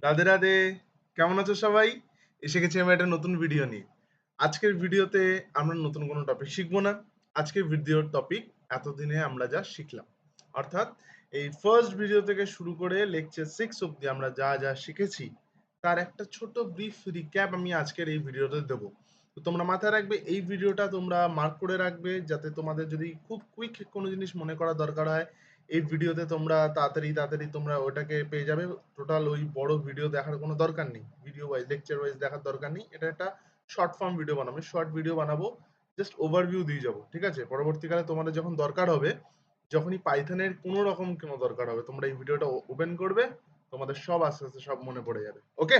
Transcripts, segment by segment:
রাধে রাধে। কেমন আছো সবাই? এসে গেছি আমি একটা নতুন ভিডিও নিয়ে। আজকের ভিডিওতে আমরা নতুন কোনো টপিক শিখবো না। আজকের ভিডিওর টপিক এতদিনে আমরা যা শিখলাম। অর্থাৎ এই ফার্স্ট ভিডিও থেকে শুরু করে লেকচার 6 অব্দি আমরা যা যা শিখেছি তার একটা ছোট ব্রিফ রিক্যাপ আমি আজকের এই ভিডিওতে দেবো। তো তোমরা মাথায় রাখবে এই ভিডিওটা তোমরা মার্ক করে রাখবে যাতে তোমাদের যদি খুব কুইক কোনো জিনিস মনে করার দরকার হয় এই ভিডিওতে তোমরা তাড়াতাড়ি তাড়াতাড়ি তোমরা ওটাকে পেয়ে যাবে। টোটাল ওই বড় ভিডিও দেখার কোনো দরকার নেই, ভিডিও ওয়াইজ লেকচার ওয়াইজ দেখার দরকার নেই। এটা একটা শর্ট ফর্ম ভিডিও বানাবো, শর্ট ভিডিও বানাবো, জাস্ট ওভারভিউ দিয়ে যাবো। ঠিক আছে, পরবর্তীকালে তোমাদের যখন দরকার হবে, যখনই পাইথনের কোনো রকম কোনো দরকার হবে, তোমরা এই ভিডিওটা ওপেন করবে, তোমাদের সব আস্তে আস্তে সব মনে পড়ে যাবে। ওকে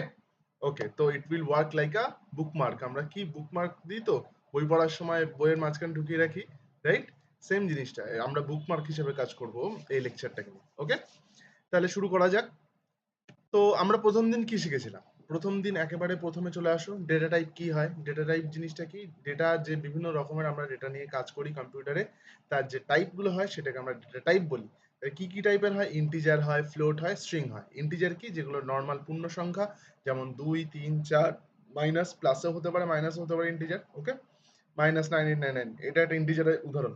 ওকে, তো it will work like a bookmark. আমরা কি বুকমার্ক দিই তো বই পড়ার সময় বইয়ের মাঝখানে ঢুকিয়ে রাখি, রাইট? সেম জিনিসটা আমরা বুকমার্ক হিসেবে কাজ করব এই লেকচারটাকে নিয়ে। ওকে, তাহলে শুরু করা যাক। তো আমরা প্রথম দিন কি শিখেছিলাম? প্রথম দিন একেবারে প্রথমে চলে আসো, ডেটা টাইপ কি হয়। ডেটা টাইপ জিনিসটা কি? ডেটা যে বিভিন্ন রকমের আমরা ডেটা নিয়ে কাজ করি কম্পিউটারে, তার যে টাইপ গুলো হয় সেটাকে আমরা ডেটা টাইপ বলি। কি কি টাইপের হয়? ইন্টিজার হয়, ফ্লোট হয়, স্ট্রিং হয়। ইন্টিজার কি? যেগুলো নর্মাল পূর্ণ সংখ্যা, যেমন 2 3 4, মাইনাস প্লাসও হতে পারে, মাইনাসও হতে পারে ইন্টিজার। ওকে, -9899 এটা একটা ইন্টিজারের উদাহরণ।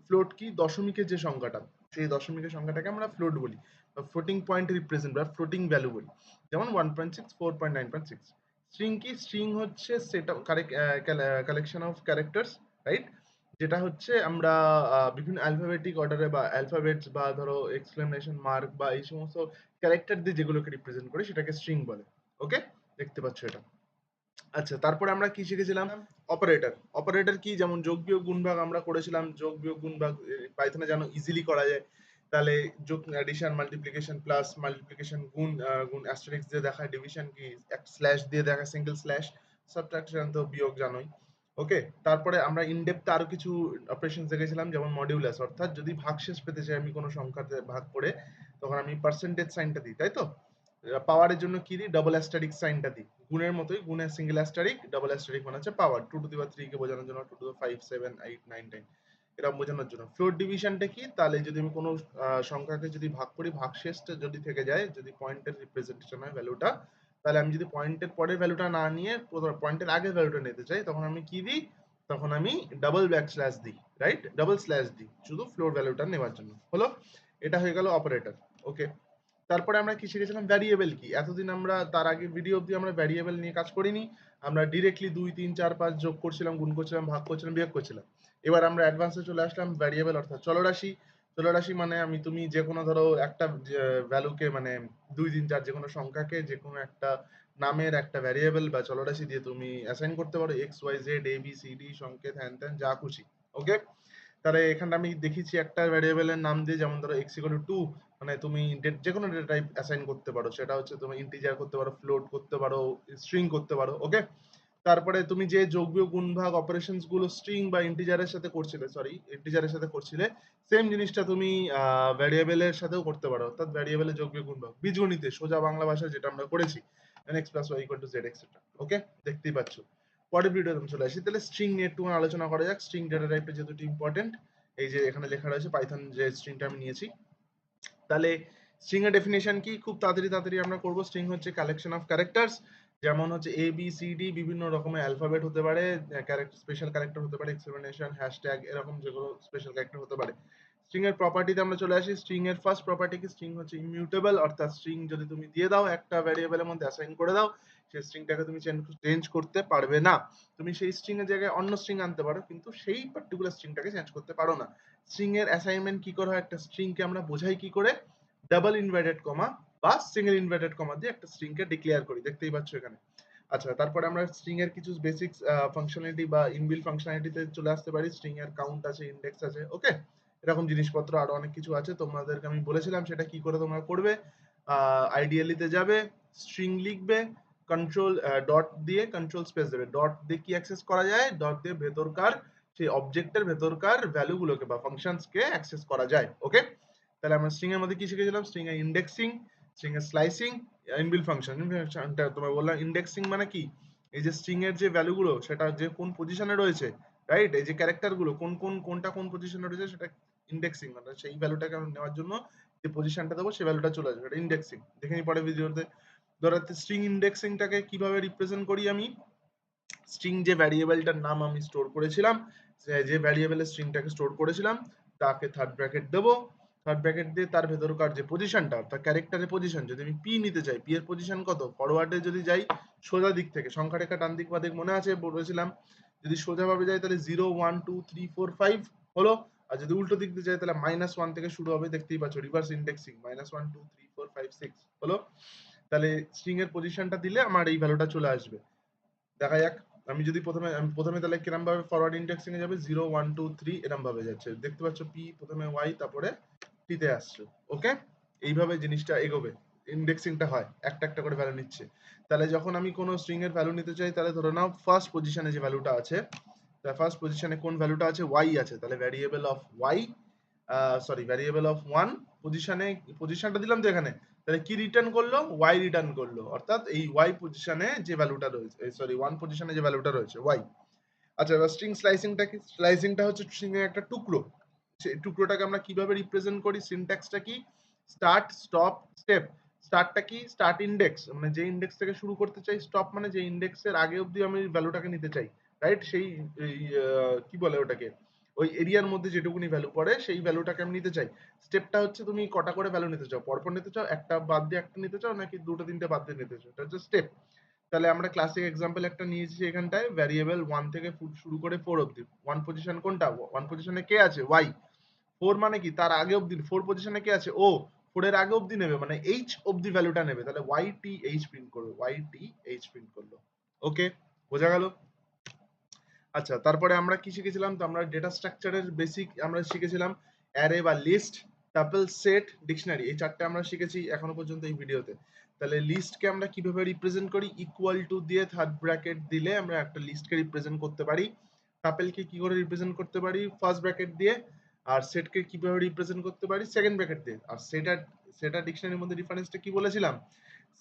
ফ্লোট কি? দশমিকের যে সংখ্যাটা, সেই দশমিকের সংখ্যাটাকে আমরা ফ্লোট বলি, বা ফ্লোটিং পয়েন্ট রিপ্রেজেন্ট বা ফ্লোটিং ভ্যালু বলি, যেমন 1.6 4.9.6। স্ট্রিং কি? স্ট্রিং হচ্ছে set of collection of characters, right? যেটা হচ্ছে আমরা বিভিন্ন অ্যালফাবেটিক অর্ডারে বা অ্যালফাবেটস বা ধরো এক্সক্লেমেশন মার্ক বা এই সমস্ত ক্যারেক্টার দিয়ে যেগুলোকে রিপ্রেজেন্ট করি সেটাকে স্ট্রিং বলে। ওকে, দেখতে পাচ্ছ এটা। আচ্ছা, তারপরে আমরা কি শিখেছিলাম? অপারেটর। অপারেটর কি? যেমন যোগ বিয়োগ গুণ ভাগ আমরা করেছিলাম, যোগ বিয়োগ গুণ ভাগ পাইথনে যেন ইজিলি করা যায়। তাহলে যোগ, অ্যাডিশন, মাল্টিপ্লিকেশন, প্লাস মাল্টিপ্লিকেশন, গুণ গুণ অ্যাস্টেরিস্ক দিয়ে দেখায়, ডিভিশন কি এক স্ল্যাশ দিয়ে দেখায়, সিঙ্গেল স্ল্যাশ, সাবট্রাকশন তো বিয়োগ জানোই। ওকে, তারপরে আমরা ইনডেপথে আরো কিছু অপারেশন দেখেছিলাম, যেমন মডিউলাস, অর্থাৎ যদি ভাগশেষ পেতে চাই আমি কোনো সংখ্যাতে ভাগ করে, তখন আমি পার্সেন্টেজ সাইনটা দিই, তাই তো? পাওয়ারের জন্য কি দিই? ডাবল অ্যাস্টারিক সাইনটা দিই। গুণের মতোই, গুণের সিঙ্গেল অ্যাস্টারিক, ডাবল অ্যাস্টারিক মানে হচ্ছে পাওয়ার, 2 to the 3 কে বোঝানোর জন্য, 2 to the 5 7 8 9 10 এরকম বোঝানোর জন্য। ফ্লোট ডিভিশনটা কি? তাহলে যদি আমি কোনো সংখ্যাকে যদি ভাগ করি, ভাগশেষটা যদি থেকে যায়, যদি পয়েন্টের রিপ্রেজেন্টেশন হয় ভ্যালুটা, তাহলে আমি যদি পয়েন্টের পরের ভ্যালুটা না নিয়ে পয়েন্টের আগের ভ্যালুটা নিতে চাই, তখন আমি কি দিই? তখন আমি ডাবল ব্যাক স্ল্যাশ দিই, রাইট? ডাবল স্ল্যাশ দিই শুধু ফ্লোট ভ্যালুটা নেওয়ার জন্য। হলো, এটা হয়ে গেল অপারেটর। ওকে, তারপরে আমরা কি শিখেছিলাম? ভ্যারিয়েবল কি? এতদিন আমরা তার আগে ভিডিও অবধি আমরা ভ্যারিয়েবল নিয়ে কাজ করিনি। আমরা ডিরেক্টলি 2 3 4 5 যোগ করছিলাম, গুণ করছিলাম, ভাগ করছিলাম, বিয়োগ করছিলাম। এবার আমরা অ্যাডভান্সে চলে আসলাম, ভ্যারিয়েবল অর্থাৎ চলরাশি। চলরাশি মানে আমি তুমি যে কোনো ধরো একটা ভ্যালুকে, মানে 2 3 4 যে কোনো সংখ্যাকে যে কোনো একটা নামের একটা ভ্যারিয়েবল বা চলরাশি দিয়ে তুমি অ্যাসাইন করতে পারো, x Y Z A B C D সংকেত হ্যান ত্যান যা খুশি। ওকে, তাহলে এখানে আমি দেখিয়েছি একটা ভ্যারিয়েবলের নাম দিয়ে, যেমন ধরো x = 2, মানে তুমি যে কোনো ডেটা টাইপ অ্যাসাইন করতে পারো, সেটা হচ্ছে তুমি ইন্টিজার করতে পারো, ফ্লোট করতে পারো, স্ট্রিং করতে পারো। ওকে, তারপরে তুমি যে যোগ বিয়োগ গুণ ভাগ অপারেশনস গুলো স্ট্রিং বা ইন্টিজারের সাথে করছিলে, সরি ইন্টিজারের সাথে করছিলে, সেম জিনিসটা তুমি ভ্যারিয়েবলের সাথেও করতে পারো, অর্থাৎ ভ্যারিয়েবলের যোগ বিয়োগ গুণ ভাগ বীজগণিতে সোজা বাংলা ভাষায় যেটা আমরা করেছি, x + y = z এটসেট্রা। ওকে, দেখতেই পাচ্ছ। পরের ভিডিওতে আমি চলে আসি, তাহলে স্ট্রিং নিয়ে একটু আলোচনা করা যাক। স্ট্রিং ডেটা টাইপটা যেহেতু ইম্পর্টেন্ট, এই যে এখানে লেখা রয়েছে পাইথন যে স্ট্রিংটা আমি নিয়েছি, তাহলে স্ট্রিং এর ডেফিনেশন কি? খুব তাড়াতাড়ি তাড়াতাড়ি আমরা করব। স্ট্রিং হচ্ছে কালেকশন অফ ক্যারেক্টার্স, যেমন হচ্ছে এ বি সি ডি, বিভিন্ন রকমের অ্যালফাবেট হতে পারে, ক্যারেক্টার, স্পেশাল ক্যারেক্টার হতে পারে, এক্সক্লেমেশন, হ্যাশট্যাগ, এরকম যেগুলো স্পেশাল ক্যারেক্টার হতে পারে। স্ট্রিং এর প্রপার্টিতে আমরা চলে আসি। স্ট্রিং এর ফার্স্ট প্রপার্টি কি? স্ট্রিং হচ্ছে ইমিউটেবল, অর্থাৎ স্ট্রিং যদি তুমি দিয়ে দাও একটা ভ্যারিয়েবলের মধ্যে অ্যাসাইন করে দাও, সেই স্ট্রিংটাকে তুমি চেঞ্জ করতে পারবে না। তুমি সেই স্ট্রিং এর জায়গায় অন্য স্ট্রিং আনতে পারো, কিন্তু সেই পার্টিকুলার স্ট্রিংটাকে চেঞ্জ করতে পারো না। স্ট্রিং এর অ্যাসাইনমেন্ট কি করে হয়? একটা স্ট্রিং কে আমরা বোঝাই কি করে? ডাবল ইনভার্টেড কমা বা সিঙ্গেল ইনভার্টেড কমা দিয়ে একটা স্ট্রিং কে ডিক্লেয়ার করি, দেখতেই পাচ্ছ এখানে। আচ্ছা, তারপরে আমরা স্ট্রিং এর কিছু বেসিক ফাংশনালিটি বা ইনবিল্ট ফাংশনালিটিতে চলে আসতে পারি। স্ট্রিং এর কাউন্ট আছে, ইন্ডেক্স আছে। ওকে, এরকম জিনিসপত্র আরো অনেক কিছু আছে, তোমাদেরকে আমি বলেছিলাম সেটা কি করে তোমরা করবে। আইডিয়ালি তে যাবে, স্ট্রিং লিখবে, কন্ট্রোল ডট দিয়ে কন্ট্রোল স্পেস দেবে। ডট দিয়ে কি অ্যাক্সেস করা যায়? ডট দিয়ে ভেতরকার সেই অবজেক্টের ভেতরকার ভ্যালু গুলোকে বা ফাংশনস কে অ্যাক্সেস করা যায়। ওকে, তাহলে আমরা স্ট্রিং এর মধ্যে কি শিখেছিলাম? স্ট্রিং এর ইন্ডেক্সিং, স্ট্রিং এর স্লাইসিং, ইনবিল্ট ফাংশন। ফাংশনটা তোমায় বললাম ইন্ডেক্সিং মানে কি? এই যে স্ট্রিং এর যে ভ্যালু গুলো সেটা যে কোন পজিশনে রয়েছে, রাইট? এই যে ক্যারেক্টার গুলো কোনটা কোন পজিশনে রয়েছে সেটা ইন্ডেক্সিং, মানে সেই ভ্যালুটাকে আমরা নেওয়ার জন্য যে পজিশনটা দেবো সেই ভ্যালুটা চলে আসবে, এটা ইন্ডেক্সিং। দেখে নি পরে ভিডিওতে। ধরো স্ট্রিং ইন্ডেক্সিংটাকে কিভাবে রিপ্রেজেন্ট করি আমি, স্ট্রিং যে ভ্যারিয়েবলটার নাম আমি স্টোর করেছিলাম, যে ভ্যারিয়েবলের স্ট্রিংটাকে স্টোর করেছিলাম তাকে থার্ড ব্র্যাকেট দেবো, থার্ড ব্র্যাকেট দিয়ে তার ভেতরকার যে পজিশনটা অর্থাৎ ক্যারেক্টারের পজিশন, যদি আমি পি নিতে চাই, পি এর পজিশন কত, ফরওয়ার্ডে যদি যাই সোজা দিক থেকে সংখ্যা রেখা টান দিক বাদিক মনে আছে বলেছিলাম, যদি সোজা ভাবে যাই তাহলে 0 1 2 3 4 5 হলো, আর যদি উল্টো দিক দিয়ে যাই তাহলে -1 থেকে শুরু হবে, দেখতেই পাচ্ছ রিভার্স ইন্ডেক্সিং, -1 2 3 4 5 6 হলো। তাহলে স্ট্রিং এর পজিশনটা দিলে আমার এই ভ্যালুটা চলে আসবে। দেখা যাক, আমি প্রথমে তাহলে কিরম ভাবে ফরওয়ার্ড ইন্ডেক্সিং এ যাবে, 0 1 2 3 এরম ভাবে যাচ্ছে, দেখতে পাচ্ছ পি প্রথমে ওয়াই তারপরে টি তে আসছে। ওকে, এইভাবে জিনিসটা এগোবে, ইন্ডেক্সিংটা হয়, একটা একটা করে ভ্যালু নিচ্ছে। তাহলে যখন আমি কোনো স্ট্রিং এর ভ্যালু নিতে চাই, তাহলে ধরে নাও ফার্স্ট পজিশনে যে ভ্যালুটা আছে, ফার্স্ট পজিশনে কোন ভ্যালুটা আছে, ওয়াই আছে, তাহলে variable of Y, variable of one পজিশনে, পজিশনটা দিলাম তো এখানে, তাহলে কি রিটার্ন করলো, ওয়াই রিটার্ন করলো, অর্থাৎ এই ওয়াই পজিশনে যে ভ্যালুটা রয়েছে, ওয়ান পজিশনে যে ভ্যালুটা রয়েছে ওয়াই। আচ্ছা, এবার স্ট্রিং স্লাইসিংটা কি, স্লাইসিংটা হচ্ছে স্ট্রিং এর একটা টুকরো, সেই টুকরোটাকে আমরা কিভাবে রিপ্রেজেন্ট করি, সিনট্যাক্সটা কি, স্টার্ট স্টপ স্টেপ। স্টার্টটা কি, স্টার্ট ইন্ডেক্স মানে যে ইন্ডেক্স থেকে শুরু করতে চাই, স্টপ মানে যে ইন্ডেক্সের আগে অবধি আমি ভ্যালুটাকে নিতে চাই, রাইট, সেই কি বলে ওটাকে, ওই এরিয়ার মধ্যে যেটুকুনি ভ্যালু পড়ে সেই ভ্যালুটাকে আমি নিতে চাই। স্টেপটা হচ্ছে তুমি কটা করে ভ্যালু নিতে চাও, পরপর নিতে চাও, একটা বাদ দিয়ে একটা নিতে চাও, নাকি দুটো তিনটে বাদ দিয়ে নিতে চাও, এটা হচ্ছে স্টেপ। তাহলে আমরা ক্লাসিক এক্সাম্পল একটা নিয়েছি এখানটায়, ভ্যারিয়েবল 1 থেকে শুরু করে 4 অবধি, ওয়ান পজিশন কোনটা, ওয়ান পজিশনে কে আছে, ওয়াই, 4 মানে কি তার আগে অবধি, 4 পজিশনে কে আছে, ও, 4 এর আগে অবধি নেবে মানে এইচ অবধি ভ্যালুটা নেবে, তাহলে ওয়াই টি এইচ প্রিন্ট করবে, ওয়াই টি এইচ প্রিন্ট করলো। ওকে, বোঝা গেল। আচ্ছা, তারপরে আমরা কি শিখেছিলাম, তো আমরা ডেটা স্ট্রাকচারের বেসিক আমরা শিখেছিলাম, অ্যারে বা লিস্ট, টাপল, সেট, ডিকশনারি, এই চারটে আমরা শিখেছি এখনো পর্যন্ত এই ভিডিওতে। তাহলে লিস্টকে আমরা কিভাবে রিপ্রেজেন্ট করি, ইকুয়াল টু দিয়ে থার্ড ব্র্যাকেট দিলে আমরা একটা লিস্টকে রিপ্রেজেন্ট করতে পারি, টাপেলকে কি করে রিপ্রেজেন্ট করতে পারি ফার্স্ট ব্র্যাকেট দিয়ে, আর সেটকে কিভাবে রিপ্রেজেন্ট করতে পারি সেকেন্ড ব্র্যাকেট দিয়ে, আর সেটা সেটা ডিকশনারির মধ্যে ডিফারেন্সটা কি বলেছিলাম,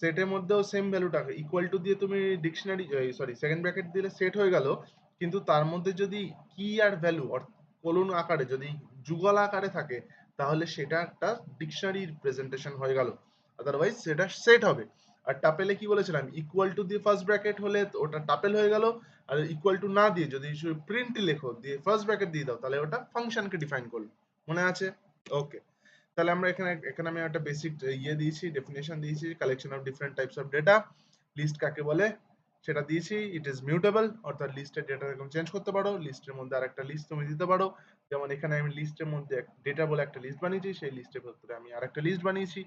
সেটের মধ্যেও সেম ভ্যালুটাকে ইকুয়াল টু দিয়ে তুমি ডিকশনারি, সেকেন্ড ব্র্যাকেট দিলে সেট হয়ে গেল, কিন্তু তার মধ্যে যদি কি আর ভ্যালু কোলন আকারে যদি যুগল আকারে থাকে, তাহলে সেটা একটা ডিকশনারি প্রেজেন্টেশন হয়ে গেল, আদারওয়াইজ সেটা সেট হবে। আর টাপেলে কি বলেছিলাম, ইকুয়াল টু দিয়ে ফার্স্ট ব্র্যাকেট হলে ওটা টাপেল হয়ে গেল, আর ইকুয়াল টু না দিয়ে যদি প্রিন্ট লেখো দিয়ে ফার্স্ট ব্র্যাকেট দিয়ে দাও, তাহলে ওটা ফাংশনকে ডিফাইন করলো। মনে আছে? ওকে, তাহলে আমরা এখানে এখানে আমি একটা বেসিক ইয়ে দিয়েছি, ডেফিনেশন দিয়েছি, collection of different types of data. List কাকে বলে সেটা দিয়েছি, ইট ইজ মিউটেবল, অর্থাৎ লিস্টের ডেটা এরকম চেঞ্জ করতে পারো, লিস্টের মধ্যে আরেকটা লিস্ট তুমি দিতে পারো, যেমন এখানে আমি লিস্টের মধ্যে ডেটা বলে একটা লিস্ট বানিয়েছি, সেই লিস্টের ভেতরে আমি আরেকটা লিস্ট বানিয়েছি,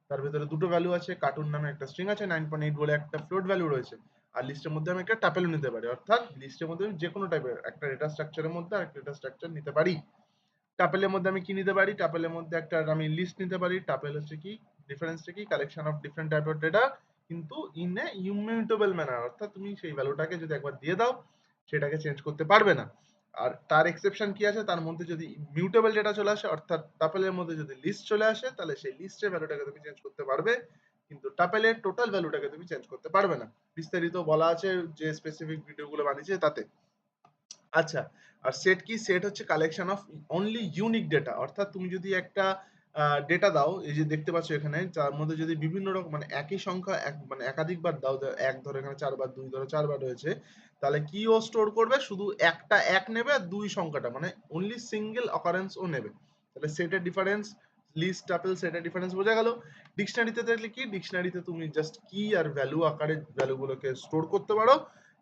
তার ভেতরে দুটো ভ্যালু আছে, কার্টুন নামে একটা স্ট্রিং আছে, 9.8 বলে একটা ফ্লোট ভ্যালু রয়েছে, আর লিস্টের মধ্যে আমি একটা টাপেল নিতে পারি, অর্থাৎ লিস্টের মধ্যে আমি যে কোনো টাইপের একটা ডেটা স্ট্রাকচারের মধ্যে আরেকটা ডেটা স্ট্রাকচার নিতে পারি। টাপেলের মধ্যে আমি কি নিতে পারি, টাপেলের মধ্যে একটা আমি লিস্ট নিতে পারি, টাপেল হচ্ছে কি, ডিফারেন্সটা কি, collection of different type of data, কিন্তু ইন এ ইমিউটেবল ম্যানার, অর্থাৎ তুমি সেই ভ্যালুটাকে যদি একবার দিয়ে দাও সেটাকে চেঞ্জ করতে পারবে না। আর তার এক্সেপশন কি আছে, তার মধ্যে যদি মিউটেবল ডেটা চলে আসে, অর্থাৎ টাপেলের মধ্যে যদি লিস্ট চলে আসে, তাহলে সেই লিস্টের ভ্যালুটাকে তুমি চেঞ্জ করতে পারবে, কিন্তু টাপেলের টোটাল ভ্যালুটাকে তুমি চেঞ্জ করতে পারবে না। বিস্তারিত বলা আছে যে স্পেসিফিক ভিডিওগুলো বানিয়েছে তাতে। আচ্ছা, আর সেট কি, সেট হচ্ছে collection of only unique data, অর্থাৎ তুমি যদি একটা ডেটা দাও, এই যে দেখতে পাচ্ছ এখানে, যার মধ্যে যদি বিভিন্ন রকম মানে একই সংখ্যা মানে একাধিকবার দাও, এক ধরো এখানে 4 বার, 2 ধরো 4 বার রয়েছে, তাহলে কি ও স্টোর করবে, শুধু একটা এক নেবে, আর দুই সংখ্যাটা মানে অনলি সিঙ্গেল অকারেন্স ও নেবে। তাহলে সেটের ডিফারেন্স, লিস্ট টাপল সেটের ডিফারেন্স বোঝা গেল। ডিকশনারিতে দেখলে কি, ডিকশনারিতে তুমি জাস্ট কি আর ভ্যালু আকারে ভ্যালুগুলোকে স্টোর করতে পারো।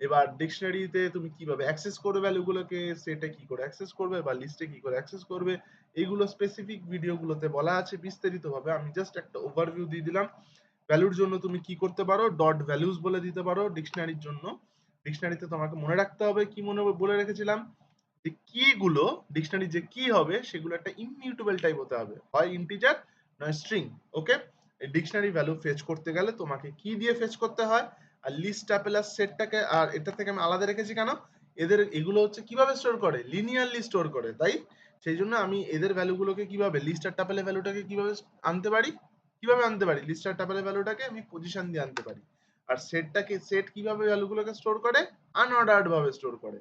এবার ডিকশনারিতে তুমি কিভাবে অ্যাক্সেস করবে ভ্যালুগুলোকে, সেটে কি করে অ্যাক্সেস করবে বা লিস্টে কি করে অ্যাক্সেস করবে, এইগুলো স্পেসিফিক ভিডিওগুলোতে বলা আছে বিস্তারিতভাবে, আমি জাস্ট একটা ওভারভিউ দিয়ে দিলাম। ভ্যালুর জন্য তুমি কি করতে পারো, ডট ভ্যালুজ বলে দিতে পারো ডিকশনারির জন্য। ডিকশনারিতে তোমাকে মনে রাখতে হবে কি মনে বলে রেখেছিলাম, যে কি গুলো ডিকশনারি যে কি হবে সেগুলো একটা ইমিউটেবল টাইপ হতে হবে, হয় ইন্টিজার নয় স্ট্রিং। ওকে, এই ডিকশনারি ভ্যালু ফেচ করতে গেলে তোমাকে কি দিয়ে ফেচ করতে হয়, আর লিস্ট ট্যাপেলার সেটটাকে আর এটা থেকে আমি আলাদা রেখেছি কেন, এদের এগুলো হচ্ছে কিভাবে স্টোর করে, লিনিয়ারলি স্টোর করে, তাই সেই জন্য আমি এদের ভ্যালুগুলোকে কিভাবে, লিস্ট আর ট্যাপেলের ভ্যালুটাকে কিভাবে আনতে পারি, কিভাবে আনতে পারি, লিস্ট আর ট্যাপেলের ভ্যালুটাকে আমি পজিশন দিয়ে আনতে পারি। আর সেটটাকে, সেট কিভাবে ভ্যালুগুলোকে স্টোর করে, আনঅর্ডার্ড ভাবে স্টোর করে,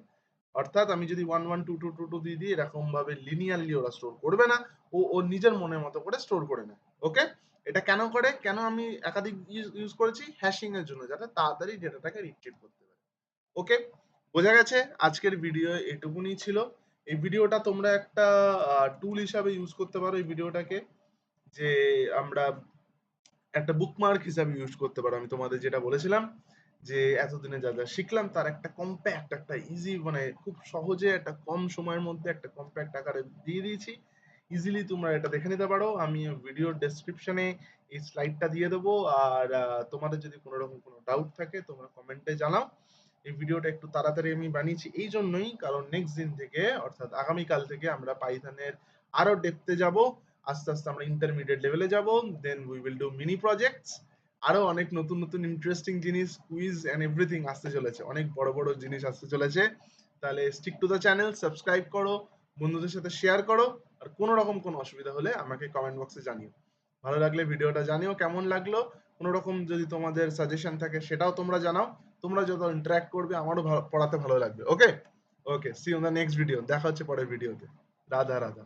অর্থাৎ আমি যদি 1 1 2 2 2 2 দিয়ে দিই, এরকম ভাবে লিনিয়ারলি ওরা স্টোর করবে না, ও ওর নিজের মনের মতো করে স্টোর করে নেয়। ওকে, এটা কেন করে? কেন আমি একাধিক ইউজ করেছি? হ্যাশিং এর জন্য, যাতে তাড়াতাড়ি ডেটাটাকে রিট্রিভ করতে পারি। ওকে? বোঝা গেছে? আজকের ভিডিও এটুকুনি ছিল। এই ভিডিওটা তোমরা একটা টুল হিসাবে ইউজ করতে পারো এই ভিডিওটাকে। যে আমরা একটা বুকমার্ক হিসাবে ইউজ করতে পারো। আমি তোমাদের যেটা বলেছিলাম যে এতদিনে যা যা শিখলাম তার একটা কম্প্যাক্ট, একটা ইজি, মানে খুব সহজে একটা কম সময়ের মধ্যে একটা কম্প্যাক্ট আকারে দিয়ে দিয়েছি। ইজিলি তোমরা এটা দেখে নিতে পারো। আমি ভিডিওর ডেসক্রিপশনে এই স্লাইডটা দিয়ে দেবো। আর তোমাদের যদি কোনো রকম কোনো ডাউট থাকে তোমরা কমেন্টে জানাও। এই ভিডিওটা একটু তাড়াতাড়ি আমি বানিয়েছি এই জন্যই, কারণ নেক্সট দিন থেকে অর্থাৎ আগামীকাল থেকে আমরা পাইথনের আরো ডেপথে যাব। আস্তে আস্তে আমরা ইন্টারমিডিয়েট লেভেলে যাব। Then we will do mini projects. আরো অনেক নতুন নতুন ইন্টারেস্টিং জিনিস, কুইজ এন্ড এভরিথিং আসতে চলেছে। অনেক বড় বড় জিনিস আসতে চলেছে। তাহলে stick to the channel, subscribe করো, বন্ধুদের সাথে শেয়ার করো। আর কোনো রকম কোনো অসুবিধা হলে আমাকে কমেন্ট বক্সে জানিও। ভালো লাগলে ভিডিওটা জানিও কেমন লাগলো। কোনো রকম যদি তোমাদের সাজেশন থাকে সেটাও তোমরা জানাও। তোমরা যত ইন্টারঅ্যাক্ট করবে আমারও পড়াতে ভালো লাগবে। Okay, okay, see you in the next video. দেখা হচ্ছে পরের ভিডিওতে। রাধা রাধা।